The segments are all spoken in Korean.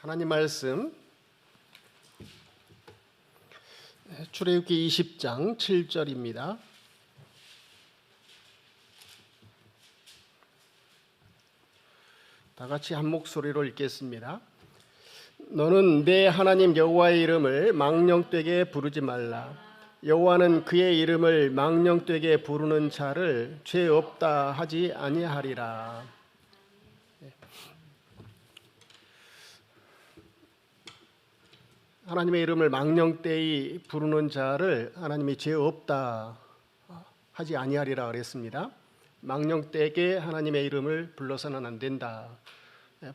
하나님 말씀 출애굽기 20장 7절입니다. 다 같이 한 목소리로 읽겠습니다. 너는 내 하나님 여호와의 이름을 망령되게 부르지 말라. 여호와는 그의 이름을 망령되게 부르는 자를 죄 없다 하지 아니하리라. 하나님의 이름을 망령되이 부르는 자를 하나님이 죄 없다 하지 아니하리라 그랬습니다. 망령되게 하나님의 이름을 불러서는 안 된다.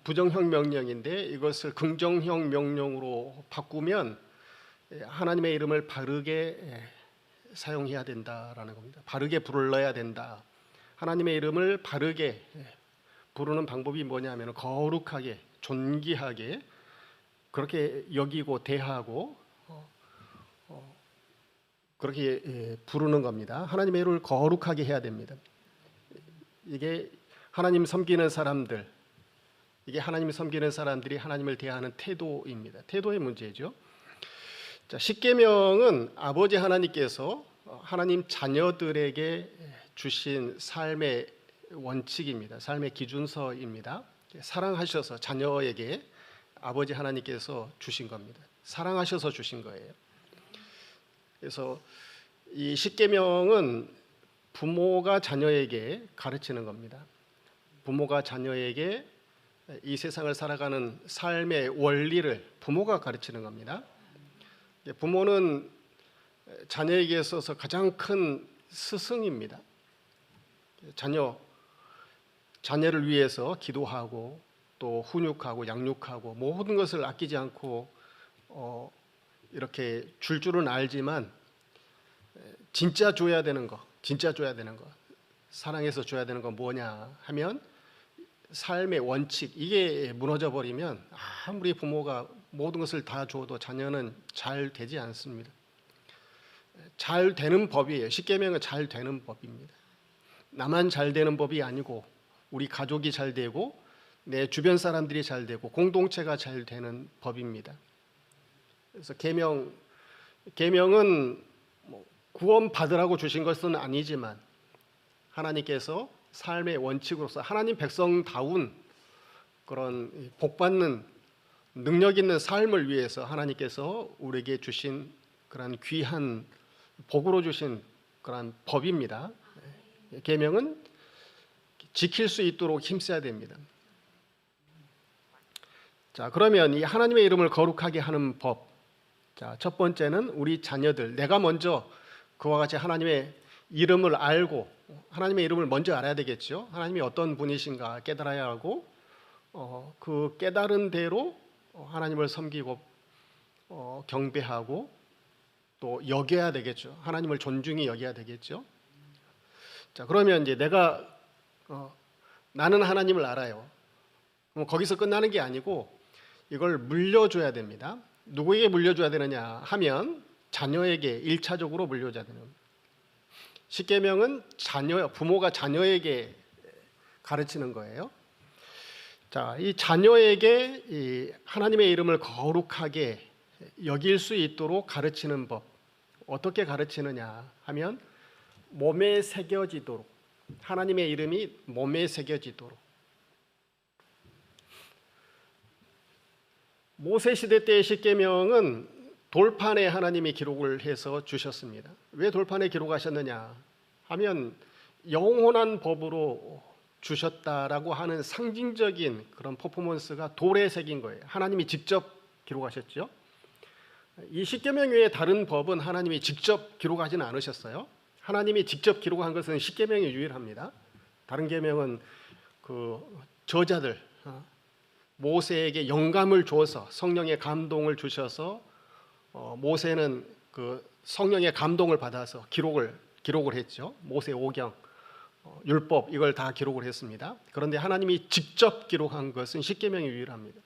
부정형 명령인데 이것을 긍정형 명령으로 바꾸면 하나님의 이름을 바르게 사용해야 된다라는 겁니다. 바르게 불러야 된다. 하나님의 이름을 바르게 부르는 방법이 뭐냐면 거룩하게, 존귀하게 그렇게 여기고 대하고 그렇게 부르는 겁니다. 하나님의 이름을 거룩하게 해야 됩니다. 이게 하나님 섬기는 사람들, 이게 하나님 섬기는 사람들이 하나님을 대하는 태도입니다. 태도의 문제죠. 자, 십계명은 아버지 하나님께서 하나님 자녀들에게 주신 삶의 원칙입니다. 삶의 기준서입니다. 사랑하셔서 자녀에게 아버지 하나님께서 주신 겁니다. 사랑하셔서 주신 거예요. 그래서 이 십계명은 부모가 자녀에게 가르치는 겁니다. 부모가 자녀에게 이 세상을 살아가는 삶의 원리를 부모가 가르치는 겁니다. 부모는 자녀에게 있어서 가장 큰 스승입니다. 자녀를 위해서 기도하고 또 훈육하고 양육하고 모든 것을 아끼지 않고 이렇게 줄 줄은 알지만 진짜 줘야 되는 거, 사랑해서 줘야 되는 건 뭐냐 하면 삶의 원칙, 이게 무너져 버리면 아무리 부모가 모든 것을 다 줘도 자녀는 잘 되지 않습니다. 잘 되는 법이에요. 십계명은 잘 되는 법입니다. 나만 잘 되는 법이 아니고 우리 가족이 잘 되고 내 주변 사람들이 잘 되고 공동체가 잘 되는 법입니다. 그래서 계명은 구원 받으라고 주신 것은 아니지만 하나님께서 삶의 원칙으로서 하나님 백성다운 그런 복받는 능력 있는 삶을 위해서 하나님께서 우리에게 주신 그런 귀한 복으로 주신 그런 법입니다. 계명은 지킬 수 있도록 힘써야 됩니다. 자, 그러면 이 하나님의 이름을 거룩하게 하는 법. 자, 첫 번째는 우리 자녀들, 내가 먼저 그와 같이 하나님의 이름을 알고 하나님의 이름을 먼저 알아야 되겠죠. 하나님이 어떤 분이신가 깨달아야 하고 그 깨달은 대로 하나님을 섬기고 경배하고 또 여겨야 되겠죠. 하나님을 존중히 여겨야 되겠죠. 자, 그러면 이제 나는 하나님을 알아요. 거기서 끝나는 게 아니고 이걸 물려줘야 됩니다. 누구에게 물려줘야 되느냐 하면 자녀에게 1차적으로 물려줘야 되는 겁니다. 십계명은 부모가 자녀에게 가르치는 거예요. 자, 이 자녀에게 이 하나님의 이름을 거룩하게 여길 수 있도록 가르치는 법. 어떻게 가르치느냐 하면 몸에 새겨지도록, 하나님의 이름이 몸에 새겨지도록. 모세 시대 때의 십계명은 돌판에 하나님이 기록을 해서 주셨습니다. 왜 돌판에 기록하셨느냐 하면 영원한 법으로 주셨다라고 하는 상징적인 그런 퍼포먼스가 돌에 새긴 거예요. 하나님이 직접 기록하셨죠. 이 십계명 외에 다른 법은 하나님이 직접 기록하지는 않으셨어요. 하나님이 직접 기록한 것은 십계명이 유일합니다. 다른 계명은 그 저자들 모세에게 영감을 주어서 성령의 감동을 주셔서 모세는 그 성령의 감동을 받아서 기록을 했죠. 모세 오경, 율법 이걸 다 기록을 했습니다. 그런데 하나님이 직접 기록한 것은 십계명이 유일합니다.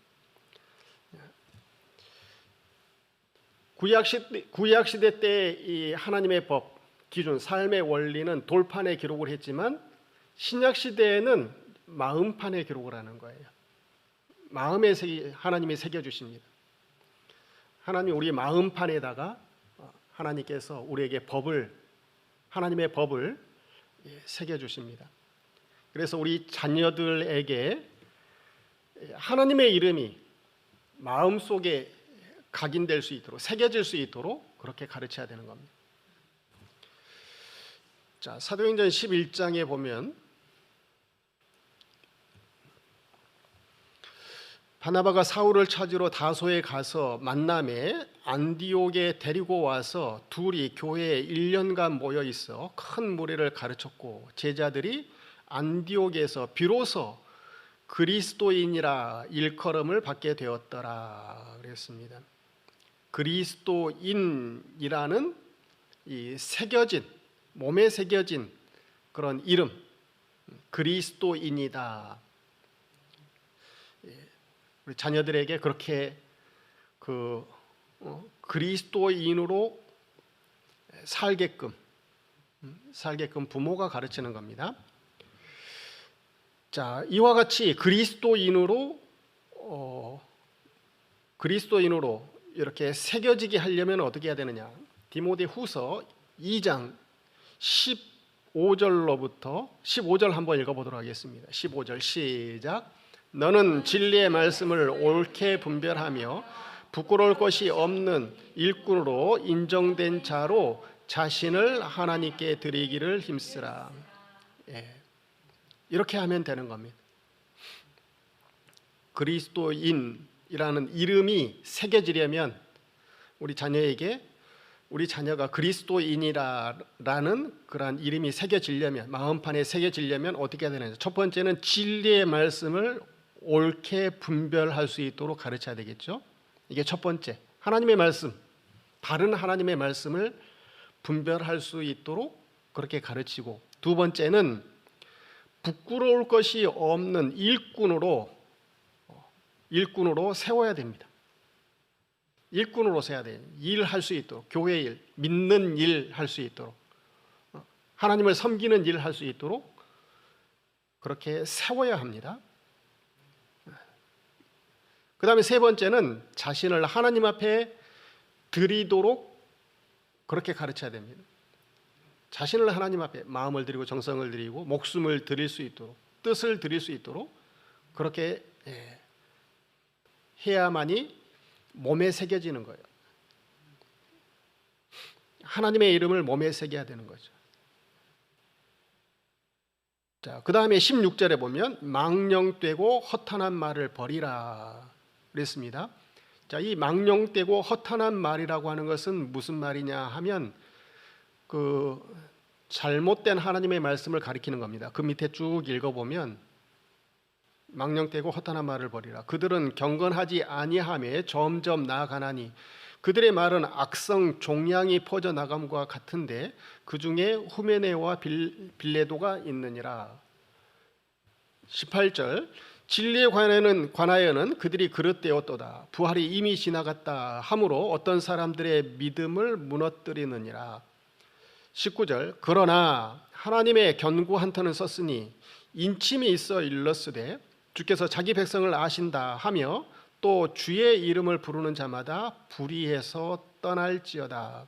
구약 시대 때 이 하나님의 법 기준, 삶의 원리는 돌판에 기록을 했지만 신약 시대에는 마음판에 기록을 하는 거예요. 마음에 하나님이 새겨 주십니다. 하나님 우리 마음판에다가 하나님께서 우리에게 하나님의 법을 새겨 주십니다. 그래서 우리 자녀들에게 하나님의 이름이 마음속에 각인될 수 있도록, 새겨질 수 있도록 그렇게 가르쳐야 되는 겁니다. 자, 사도행전 11장에 보면 바나바가 사울을 찾으러 다소에 가서 만남에 안디옥에 데리고 와서 둘이 교회에 1년간 모여 있어 큰 무리를 가르쳤고 제자들이 안디옥에서 비로소 그리스도인이라 일컬음을 받게 되었더라 그랬습니다. 그리스도인이라는 이 몸에 새겨진 그런 이름, 그리스도인이다. 우리 자녀들에게 그렇게 그리스도인으로 살게끔 부모가 가르치는 겁니다. 자, 이와 같이 그리스도인으로 이렇게 새겨지게 하려면 어떻게 해야 되느냐? 디모데후서 2장 15절로부터 15절 한번 읽어보도록 하겠습니다. 15절 시작. 너는 진리의 말씀을 옳게 분별하며 부끄러울 것이 없는 일꾼으로 인정된 자로 자신을 하나님께 드리기를 힘쓰라. 이렇게 하면 되는 겁니다. 그리스도인이라는 이름이 새겨지려면 우리 자녀가 그리스도인이라는 그러한 이름이 새겨지려면, 마음판에 새겨지려면 어떻게 해야 되느냐? 첫 번째는 진리의 말씀을 옳게 분별할 수 있도록 가르쳐야 되겠죠. 이게 첫 번째, 하나님의 말씀, 바른 하나님의 말씀을 분별할 수 있도록 그렇게 가르치고, 두 번째는 부끄러울 것이 없는 일꾼으로 세워야 됩니다. 일꾼으로 세워야 돼요. 일할 수 있도록, 교회 일, 믿는 일 할 수 있도록, 하나님을 섬기는 일 할 수 있도록 그렇게 세워야 합니다. 그 다음에 세 번째는 자신을 하나님 앞에 드리도록 그렇게 가르쳐야 됩니다. 자신을 하나님 앞에 마음을 드리고 정성을 드리고 목숨을 드릴 수 있도록, 뜻을 드릴 수 있도록 그렇게 해야만이 몸에 새겨지는 거예요. 하나님의 이름을 몸에 새겨야 되는 거죠. 자, 그 다음에 16절에 보면 망령되고 허탄한 말을 버리라 그랬습니다. 자, 이 망령되고 허탄한 말이라고 하는 것은 무슨 말이냐 하면 잘못된 하나님의 말씀을 가리키는 겁니다. 그 밑에 쭉 읽어보면 망령되고 허탄한 말을 버리라. 그들은 경건하지 아니하며 점점 나아가나니 그들의 말은 악성 종양이 퍼져나감과 같은데 그 중에 후메네와 빌레도가 있느니라. 18절 진리에 관하여는 그들이 그릇되었도다. 부활이 이미 지나갔다 하므로 어떤 사람들의 믿음을 무너뜨리느니라. 19절 그러나 하나님의 견고한 터는 썼으니 인침이 있어 일렀으되 주께서 자기 백성을 아신다 하며 또 주의 이름을 부르는 자마다 불의해서 떠날지어다.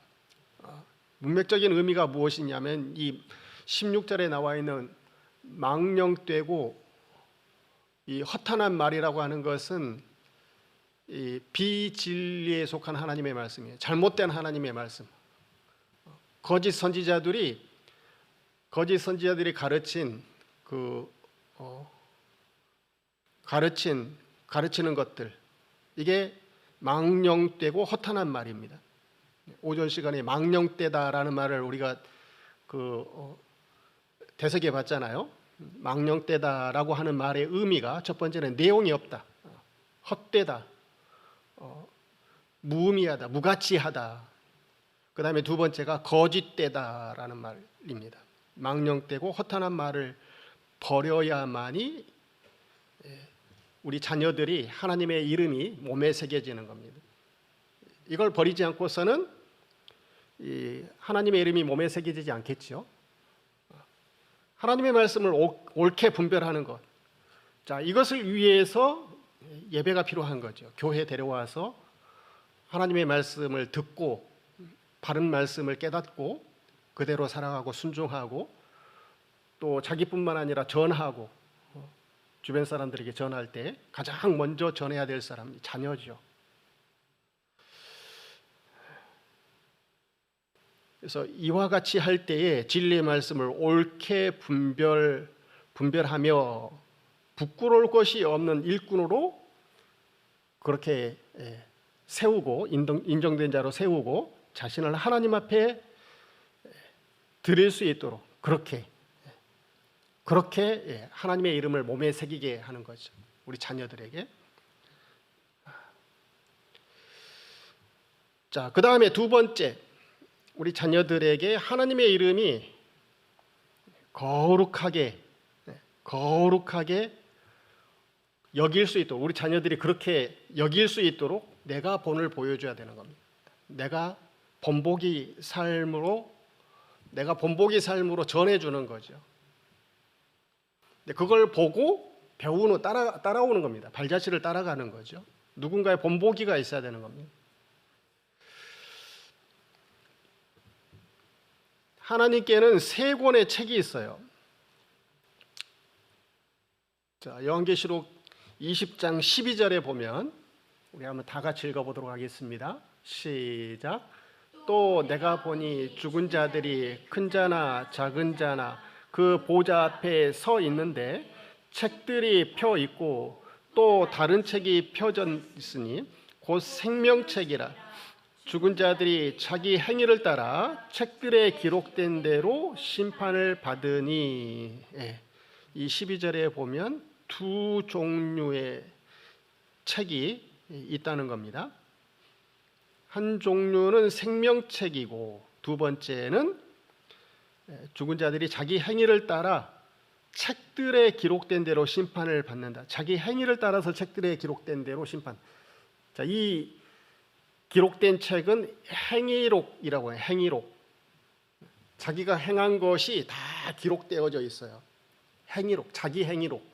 문맥적인 의미가 무엇이냐면 이 16절에 나와 있는 망령되고 이 허탄한 말이라고 하는 것은 이 비진리에 속한 하나님의 말씀이에요. 잘못된 하나님의 말씀. 거짓 선지자들이 가르치는 것들, 이게 망령되고 허탄한 말입니다. 오전 시간에 망령되다라는 말을 우리가 대석해 봤잖아요. 망령되다라고 하는 말의 의미가 첫 번째는 내용이 없다, 헛되다, 무의미하다, 무가치하다. 그 다음에 두 번째가 거짓되다라는 말입니다. 망령되고 허탄한 말을 버려야만이 우리 자녀들이 하나님의 이름이 몸에 새겨지는 겁니다. 이걸 버리지 않고서는 하나님의 이름이 몸에 새겨지지 않겠죠. 하나님의 말씀을 옳게 분별하는 것. 자, 이것을 위해서 예배가 필요한 거죠. 교회 데려와서 하나님의 말씀을 듣고 바른 말씀을 깨닫고 그대로 살아가고 순종하고 또 자기뿐만 아니라 전하고 주변 사람들에게 전할 때 가장 먼저 전해야 될 사람이 자녀죠. 그래서 이와 같이 할 때에 진리의 말씀을 옳게 분별하며 부끄러울 것이 없는 일꾼으로 그렇게 세우고 인정된 자로 세우고 자신을 하나님 앞에 드릴 수 있도록 그렇게 하나님의 이름을 몸에 새기게 하는 거죠. 우리 자녀들에게. 자, 그 다음에 두 번째, 우리 자녀들에게 하나님의 이름이 거룩하게 여길 수 있도록, 우리 자녀들이 그렇게 여길 수 있도록 내가 본을 보여줘야 되는 겁니다. 내가 본보기 삶으로 전해주는 거죠. 그걸 보고 배우는 따라오는 겁니다. 발자취를 따라가는 거죠. 누군가의 본보기가 있어야 되는 겁니다. 하나님께는 3권의 책이 있어요. 자, 요한계시록 20장 12절에 보면 우리 한번 다 같이 읽어보도록 하겠습니다. 시작. 또 내가 보니 죽은 자들이 큰 자나 작은 자나 그 보좌 앞에 서 있는데 책들이 펴 있고 또 다른 책이 펴져 있으니 곧 생명책이라. 죽은 자들이 자기 행위를 따라 책들에 기록된 대로 심판을 받으니. 이 12절에 보면 두 종류의 책이 있다는 겁니다. 한 종류는 생명책이고 두 번째는 죽은 자들이 자기 행위를 따라 책들에 기록된 대로 심판을 받는다. 자기 행위를 따라서 책들에 기록된 대로 심판. 자, 이 기록된 책은 행위록이라고 해요. 행위록. 자기가 행한 것이 다 기록되어져 있어요. 행위록, 자기 행위록.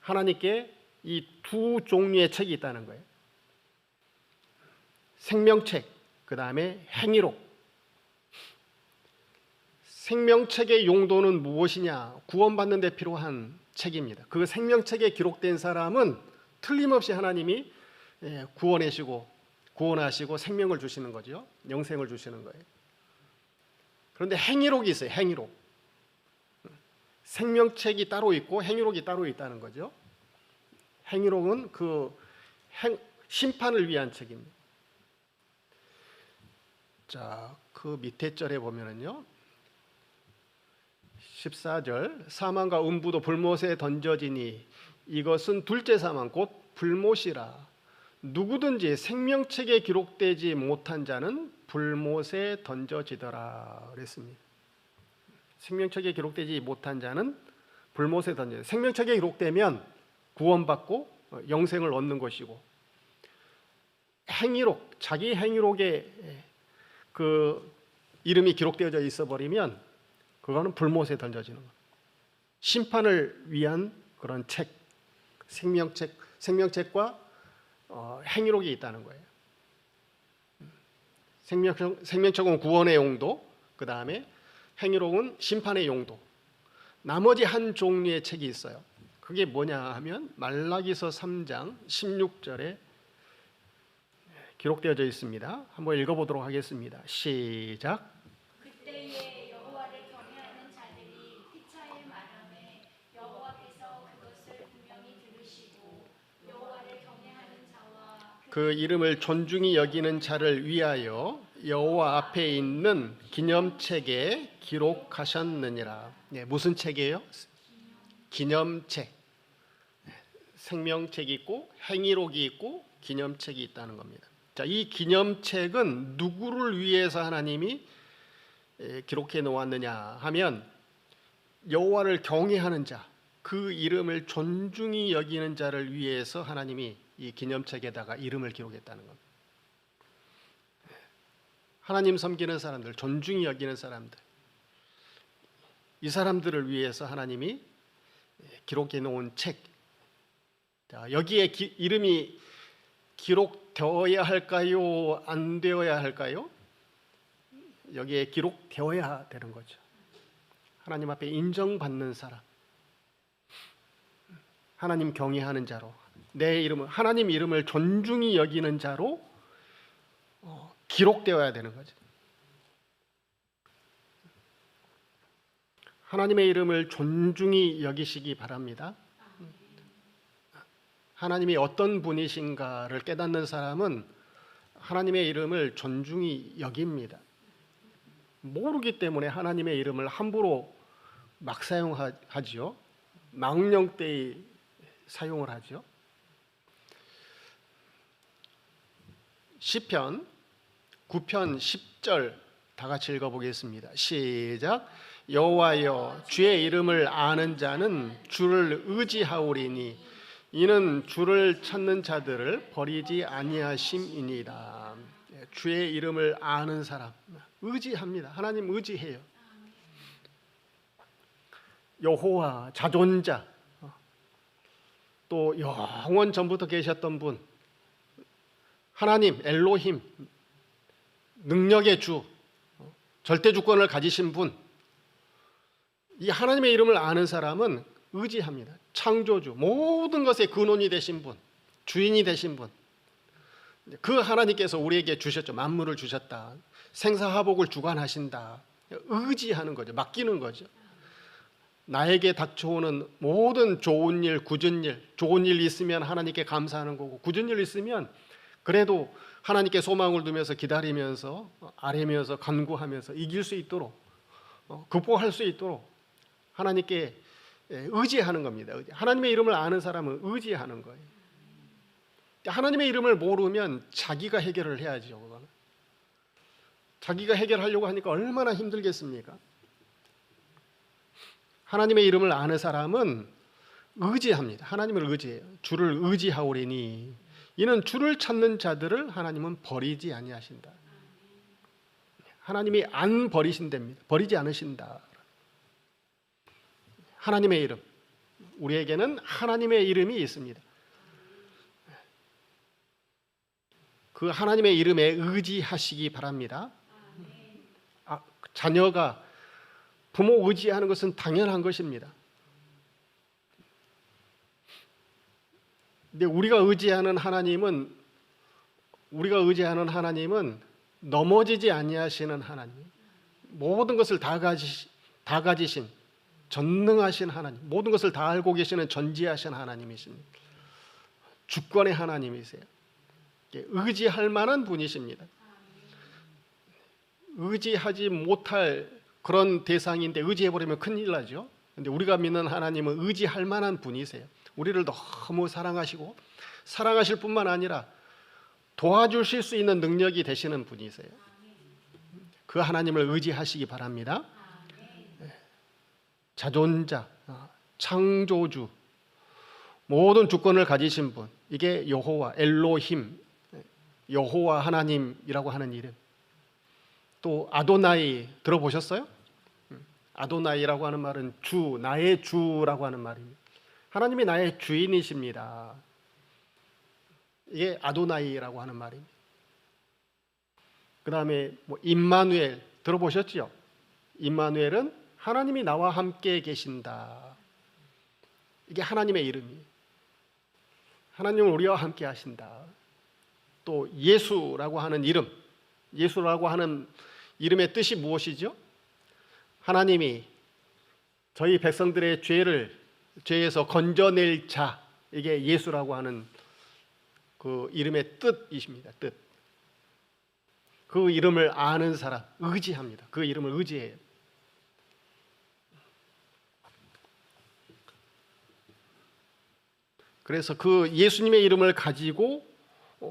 하나님께 이 두 종류의 책이 있다는 거예요. 생명책, 그 다음에 행위록. 생명책의 용도는 무엇이냐? 구원받는 데 필요한 책입니다. 그 생명책에 기록된 사람은 틀림없이 하나님이 구원하시고 생명을 주시는 거죠. 영생을 주시는 거예요. 그런데 행위록이 있어요. 행위록. 생명책이 따로 있고 행위록이 따로 있다는 거죠. 행위록은 심판을 위한 책입니다. 자, 그 밑에 절에 보면은요. 14절, 사망과 음부도 불못에 던져지니 이것은 둘째 사망 곧 불못이라. 누구든지 생명책에 기록되지 못한 자는 불못에 던져지더라 그랬습니다. 생명책에 기록되지 못한 자는 불못에 던져지더라. 생명책에 기록되면 구원받고 영생을 얻는 것이고, 행위록, 자기 행위록에 그 이름이 기록되어져 있어 버리면 그거는 불못에 던져지는 거예요. 심판을 위한 그런 책, 생명책과 행위록이 있다는 거예요. 생명책은 구원의 용도, 그 다음에 행위록은 심판의 용도. 나머지 한 종류의 책이 있어요. 그게 뭐냐 하면 말라기서 3장 16절에 기록되어져 있습니다. 한번 읽어보도록 하겠습니다. 시작. 그때에 여호와를 경외하는 자들이 피차에 말하매 여호와께서 그것을 분명히 들으시고 여호와를 경외하는 자와 그 이름을 존중히 여기는 자를 위하여 여호와 앞에 있는 기념책에 기록하셨느니라. 네, 무슨 책이에요? 기념책. 생명책이 있고 행위록이 있고 기념책이 있다는 겁니다. 자, 이 기념책은 누구를 위해서 하나님이 기록해 놓았느냐 하면 여호와를 경외하는 자, 그 이름을 존중히 여기는 자를 위해서 하나님이 이 기념책에다가 이름을 기록했다는 겁니다. 하나님 섬기는 사람들, 존중히 여기는 사람들, 이 사람들을 위해서 하나님이 기록해 놓은 책. 자, 여기에 이름이 기록되어야 할까요? 안 되어야 할까요? 여기에 기록되어야 되는 거죠. 하나님 앞에 인정받는 사람, 하나님 경외하는 자로, 내 이름을, 하나님 이름을 존중히 여기는 자로 기록되어야 되는 거죠. 하나님의 이름을 존중히 여기시기 바랍니다. 하나님이 어떤 분이신가를 깨닫는 사람은 하나님의 이름을 존중히 여깁니다. 모르기 때문에 하나님의 이름을 함부로 막 사용하지요. 망령되이 사용을 하죠. 시편 9편 10절 다 같이 읽어보겠습니다. 시작. 여호와여, 주의 이름을 아는 자는 주를 의지하오리니 이는 주를 찾는 자들을 버리지 아니하심이니이다. 주의 이름을 아는 사람 의지합니다. 하나님 의지해요. 여호와, 자존자, 또 영원 전부터 계셨던 분, 하나님 엘로힘, 능력의 주, 절대 주권을 가지신 분, 이 하나님의 이름을 아는 사람은 의지합니다. 창조주, 모든 것의 근원이 되신 분, 주인이 되신 분, 그 하나님께서 우리에게 주셨죠. 만물을 주셨다. 생사화복을 주관하신다. 의지하는 거죠. 맡기는 거죠. 나에게 닥쳐오는 모든 좋은 일, 굳은 일, 좋은 일 있으면 하나님께 감사하는 거고, 굳은 일 있으면 그래도 하나님께 소망을 두면서 기다리면서 아뢰면서 간구하면서 이길 수 있도록, 극복할 수 있도록 하나님께 의지하는 겁니다. 하나님의 이름을 아는 사람은 의지하는 거예요. 하나님의 이름을 모르면 자기가 해결을 해야죠. 그거는. 자기가 해결하려고 하니까 얼마나 힘들겠습니까? 하나님의 이름을 아는 사람은 의지합니다. 하나님을 의지해요. 주를 의지하오리니 이는 주를 찾는 자들을 하나님은 버리지 아니하신다. 하나님이 안 버리신답니다. 버리지 않으신다. 하나님의 이름, 우리에게는 하나님의 이름이 있습니다. 그 하나님의 이름에 의지하시기 바랍니다. 자녀가 부모 의지하는 것은 당연한 것입니다. 근데 우리가 의지하는 하나님은 넘어지지 아니하시는 하나님, 모든 것을 다 가지신 전능하신 하나님, 모든 것을 다 알고 계시는 전지하신 하나님이십니다. 주권의 하나님이세요. 의지할 만한 분이십니다. 의지하지 못할 그런 대상인데 의지해버리면 큰일 나죠. 그런데 우리가 믿는 하나님은 의지할 만한 분이세요. 우리를 너무 사랑하시고 사랑하실 뿐만 아니라 도와주실 수 있는 능력이 되시는 분이세요. 그 하나님을 의지하시기 바랍니다. 자존자, 창조주, 모든 주권을 가지신 분, 이게 여호와, 엘로힘, 여호와 하나님이라고 하는 이름. 또 아도나이 들어보셨어요? 아도나이라고 하는 말은 주, 나의 주라고 하는 말입니다. 하나님이 나의 주인이십니다. 이게 아도나이라고 하는 말입니다. 그 다음에 임마누엘 들어보셨죠? 임마누엘은 하나님이 나와 함께 계신다. 이게 하나님의 이름이에요. 하나님은 우리와 함께 하신다. 또 예수라고 하는 이름, 예수라고 하는 이름의 뜻이 무엇이죠? 하나님이 저희 백성들의 죄에서 건져낼 자, 이게 예수라고 하는 그 이름의 뜻이십니다. 뜻. 그 이름을 아는 사람 의지합니다. 그 이름을 의지해요. 그래서 그 예수님의 이름을 가지고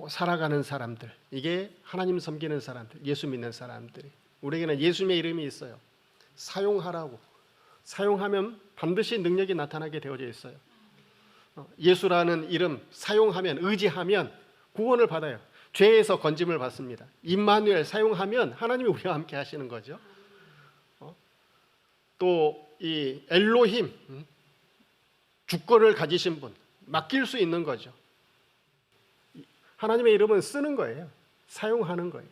살아가는 사람들, 이게 하나님 섬기는 사람들, 예수 믿는 사람들이, 우리에게는 예수님의 이름이 있어요. 사용하라고. 사용하면 반드시 능력이 나타나게 되어져 있어요. 예수라는 이름 사용하면, 의지하면 구원을 받아요. 죄에서 건짐을 받습니다. 임마누엘 사용하면 하나님이 우리와 함께 하시는 거죠. 또 이 엘로힘, 주권을 가지신 분, 맡길 수 있는 거죠. 하나님의 이름은 쓰는 거예요. 사용하는 거예요.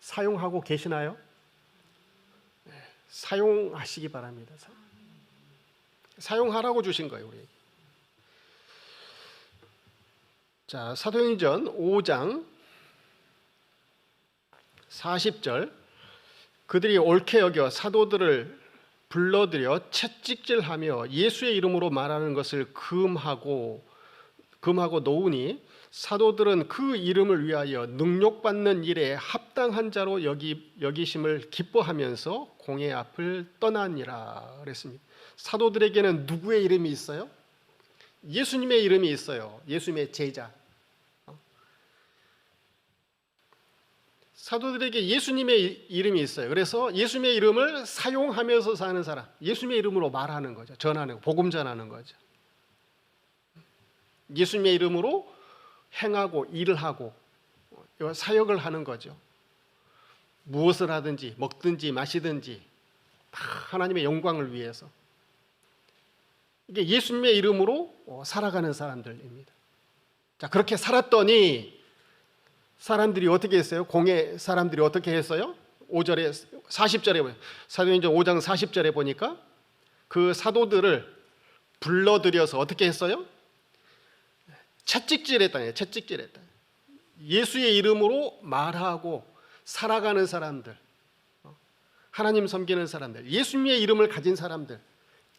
사용하고 계시나요? 사용하시기 바랍니다. 사용하라고 주신 거예요, 우리. 자, 사도행전 5장 40절. 그들이 옳게 여겨 사도들을 불러들여 채찍질하며 예수의 이름으로 말하는 것을 금하고 놓으니 사도들은 그 이름을 위하여 능욕받는 일에 합당한 자로 여기심을 기뻐하면서 공회 앞을 떠나니라 그랬습니다. 사도들에게는 누구의 이름이 있어요? 예수님의 이름이 있어요. 예수님의 제자. 사도들에게 예수님의 이름이 있어요. 그래서 예수님의 이름을 사용하면서 사는 사람, 예수님의 이름으로 말하는 거죠. 전하는 거, 복음 전하는 거죠. 예수님의 이름으로 행하고 일을 하고 사역을 하는 거죠. 무엇을 하든지 먹든지 마시든지 다 하나님의 영광을 위해서. 이게 예수님의 이름으로 살아가는 사람들입니다. 자, 그렇게 살았더니 사람들이 어떻게 했어요? 공회 사람들이 어떻게 했어요? 5절에 40절에 보면 사도행전 5장 40절에 보니까 그 사도들을 불러들여서 어떻게 했어요? 채찍질했다네요. 채찍질했다. 예수의 이름으로 말하고 살아가는 사람들, 하나님 섬기는 사람들, 예수님의 이름을 가진 사람들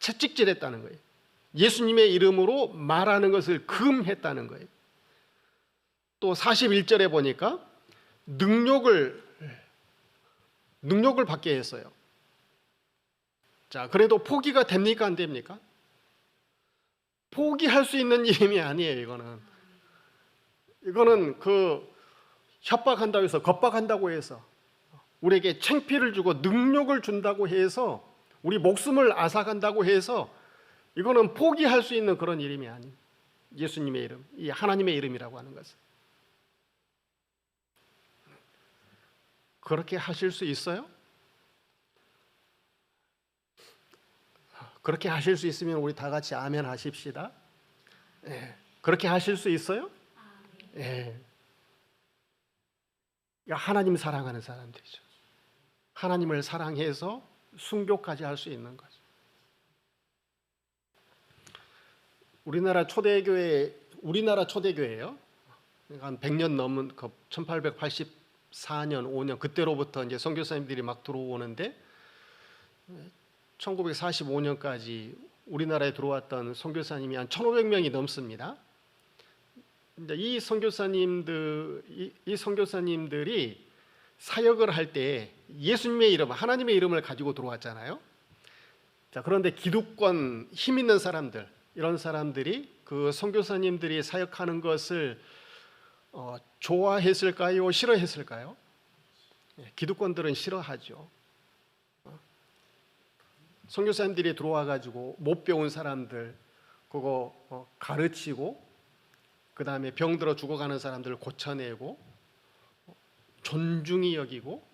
채찍질했다는 거예요. 예수님의 이름으로 말하는 것을 금했다는 거예요. 또 41절에 보니까 능욕을 받게 했어요. 자, 그래도 포기가 됩니까? 안 됩니까? 포기할 수 있는 일이 아니에요. 이거는 그 협박한다고 해서, 겁박한다고 해서, 우리에게 창피를 주고 능욕을 준다고 해서, 우리 목숨을 앗아간다고 해서, 이거는 포기할 수 있는 그런 이름이 아니에요. 예수님의 이름, 이 하나님의 이름이라고 하는 것은. 그렇게 하실 수 있어요? 그렇게 하실 수 있으면 우리 다 같이 아멘 하십시다. 예. 그렇게 하실 수 있어요? 예. 하나님 사랑하는 사람들이죠. 하나님을 사랑해서 순교까지 할 수 있는 거죠. 우리나라 초대교회예요. 한 100년 넘은 1884년, 5년 그때로부터 이제 선교사님들이 막 들어오는데 1945년까지 우리나라에 들어왔던 선교사님이 한 1,500명이 넘습니다. 이 선교사님들이 사역을 할 때 예수님의 이름, 하나님의 이름을 가지고 들어왔잖아요. 자, 그런데 기득권, 힘 있는 사람들, 이런 사람들이 그 선교사님들이 사역하는 것을 좋아했을까요? 싫어했을까요? 기득권들은 싫어하죠. 선교사님들이 들어와 가지고 못 배운 사람들 그거 가르치고, 그 다음에 병들어 죽어가는 사람들을 고쳐내고 존중히 여기고,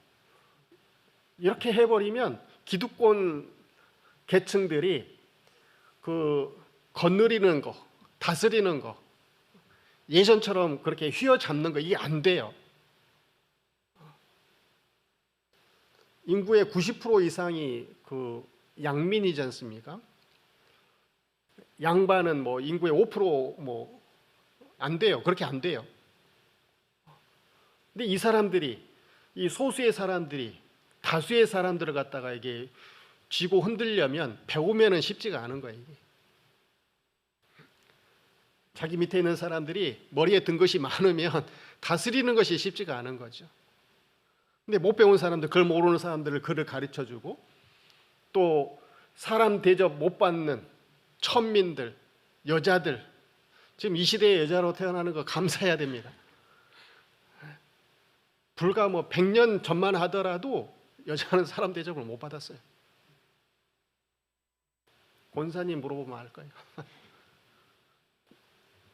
이렇게 해버리면 기득권 계층들이 그 거느리는 거, 다스리는 거, 예전처럼 그렇게 휘어잡는 거, 이게 안 돼요. 인구의 90% 이상이 그 양민이지 않습니까? 양반은 뭐 인구의 5% 뭐 안 돼요. 그렇게 안 돼요. 근데 이 사람들이, 이 소수의 사람들이 다수의 사람들을 갖다가 이게 쥐고 흔들려면, 배우면은 쉽지가 않은 거예요. 이게. 자기 밑에 있는 사람들이 머리에 든 것이 많으면 다스리는 것이 쉽지가 않은 거죠. 근데 못 배운 사람들, 그걸 모르는 사람들을 그를 가르쳐주고, 또 사람 대접 못 받는 천민들, 여자들, 지금 이 시대의 여자로 태어나는 거 감사해야 됩니다. 불과 뭐 100년 전만 하더라도 여자는 사람 대접을 못 받았어요. 권사님 물어보면 알 거예요.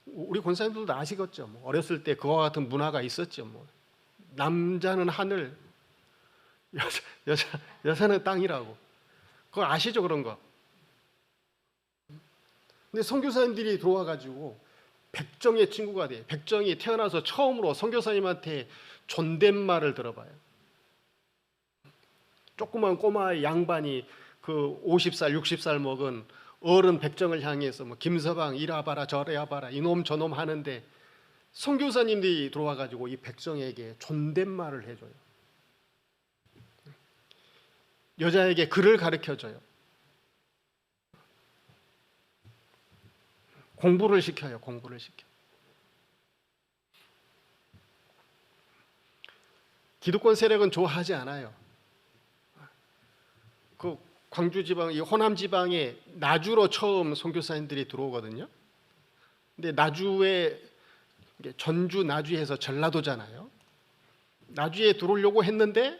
우리 권사님들도 아시겠죠. 뭐 어렸을 때 그와 같은 문화가 있었죠. 뭐 남자는 하늘, 여자는 땅이라고. 그거 아시죠, 그런 거? 근데 선교사님들이 들어와 가지고 백정의 친구가 돼. 백정이 태어나서 처음으로 선교사님한테 존댓말을 들어봐요. 조그만 꼬마 양반이 그 50살, 60살 먹은 어른 백정을 향해서 뭐 김서방 이리 와봐라 저리 와봐라 이놈 저놈 하는데 선교사님들이 들어와 가지고 이 백정에게 존댓말을 해줘요. 여자에게 글을 가르쳐줘요. 공부를 시켜요. 공부를 시켜. 기득권 세력은 좋아하지 않아요. 그 광주 지방, 이 호남 지방에 나주로 처음 선교사님들이 들어오거든요. 근데 나주에 전주 나주에서 전라도잖아요. 나주에 들어오려고 했는데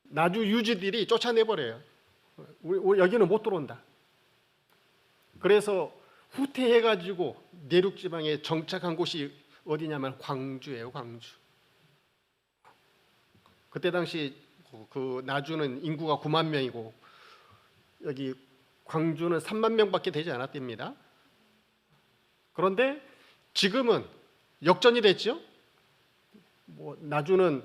나주 유지들이 쫓아내버려요. 우리 여기는 못 들어온다. 그래서 후퇴해가지고 내륙 지방에 정착한 곳이 어디냐면 광주예요. 광주. 그때 당시 그 나주는 인구가 9만 명이고 여기 광주는 3만 명밖에 되지 않았답니다. 그런데 지금은 역전이 됐죠. 뭐 나주는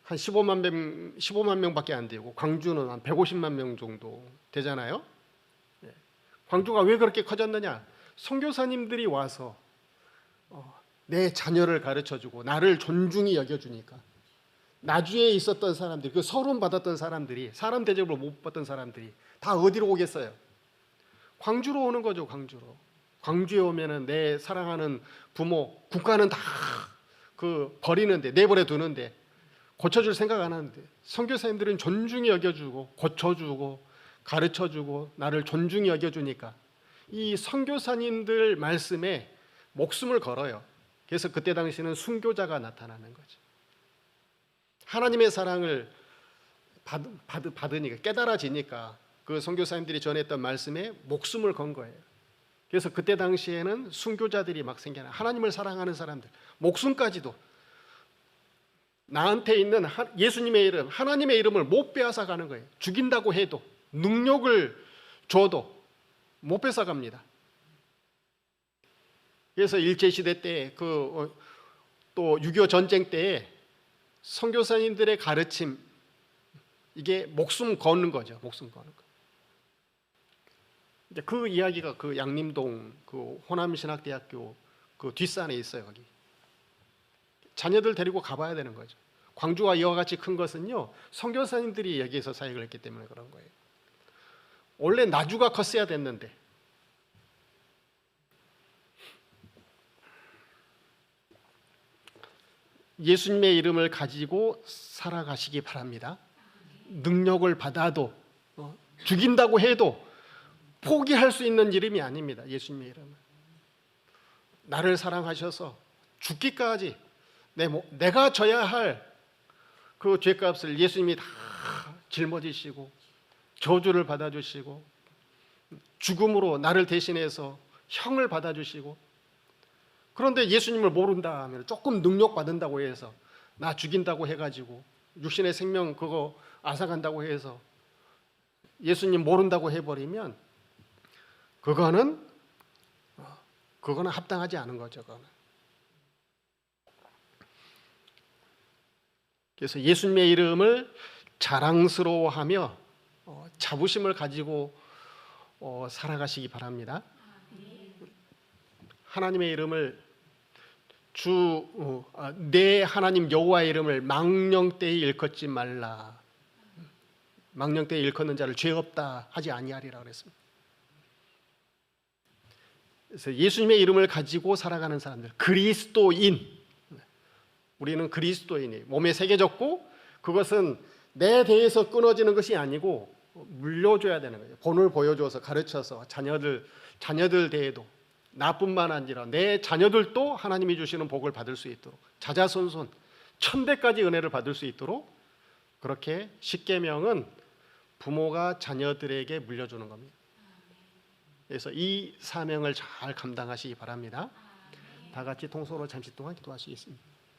한 15만 명밖에 안 되고 광주는 한 150만 명 정도 되잖아요. 광주가 왜 그렇게 커졌느냐? 선교사님들이 와서 내 자녀를 가르쳐주고 나를 존중히 여겨주니까 나주에 있었던 사람들, 그 서름 받았던 사람들이 사람 대접을 못 받던 사람들이 다 어디로 오겠어요? 광주로 오는 거죠. 광주로. 광주에 오면은 내 사랑하는 부모, 국가는 다 그 버리는데 내버려 두는데 고쳐줄 생각 안 하는데 선교사님들은 존중히 여겨주고 고쳐주고 가르쳐주고 나를 존중히 여겨주니까 이 선교사님들 말씀에 목숨을 걸어요. 그래서 그때 당시에는 순교자가 나타나는 거죠. 하나님의 사랑을 받으니까 깨달아지니까 그 선교사님들이 전했던 말씀에 목숨을 건 거예요. 그래서 그때 당시에는 순교자들이 막 생겨나. 하나님을 사랑하는 사람들 목숨까지도 나한테 있는 예수님의 이름, 하나님의 이름을 못 빼앗아 가는 거예요. 죽인다고 해도 능력을 줘도 못 뺏어 갑니다. 그래서 일제시대 때 또 6.25 전쟁 때에 선교사님들의 가르침 이게 목숨 거는 거죠. 목숨 거는 거. 이제 그 이야기가 그 양림동 그 호남신학대학교 그 뒷산에 있어요. 거기 자녀들 데리고 가봐야 되는 거죠. 광주와 이와 같이 큰 것은요 선교사님들이 여기에서 사역을 했기 때문에 그런 거예요. 원래 나주가 컸어야 됐는데 예수님의 이름을 가지고 살아가시기 바랍니다. 능력을 받아도 죽인다고 해도 포기할 수 있는 이름이 아닙니다. 예수님의 이름은 나를 사랑하셔서 죽기까지 내가 져야 할 그 죄값을 예수님이 다 짊어지시고 저주를 받아주시고 죽음으로 나를 대신해서 형을 받아주시고 그런데 예수님을 모른다 하면 조금 능력 받는다고 해서 나 죽인다고 해가지고 육신의 생명 그거 앗아간다고 해서 예수님 모른다고 해버리면 그거는 합당하지 않은 거죠. 그거는. 그래서 예수님의 이름을 자랑스러워하며 자부심을 가지고 살아가시기 바랍니다. 하나님의 이름을 내 하나님 여호와의 이름을 망령되이 일컫지 말라. 망령되이 일컫는 자를 죄 없다 하지 아니하리라 그랬습니다. 그래서 예수님의 이름을 가지고 살아가는 사람들, 그리스도인. 우리는 그리스도인이 몸에 새겨졌고 그것은 내 대에서 끊어지는 것이 아니고 물려줘야 되는 거예요. 본을 보여줘서 가르쳐서 자녀들 대에도 나뿐만 아니라 내 자녀들도 하나님이 주시는 복을 받을 수 있도록 자자손손 천대까지 은혜를 받을 수 있도록 그렇게 십계명은 부모가 자녀들에게 물려주는 겁니다. 그래서 이 사명을 잘 감당하시기 바랍니다. 다 같이 통성으로 잠시 동안 기도하시겠습니다.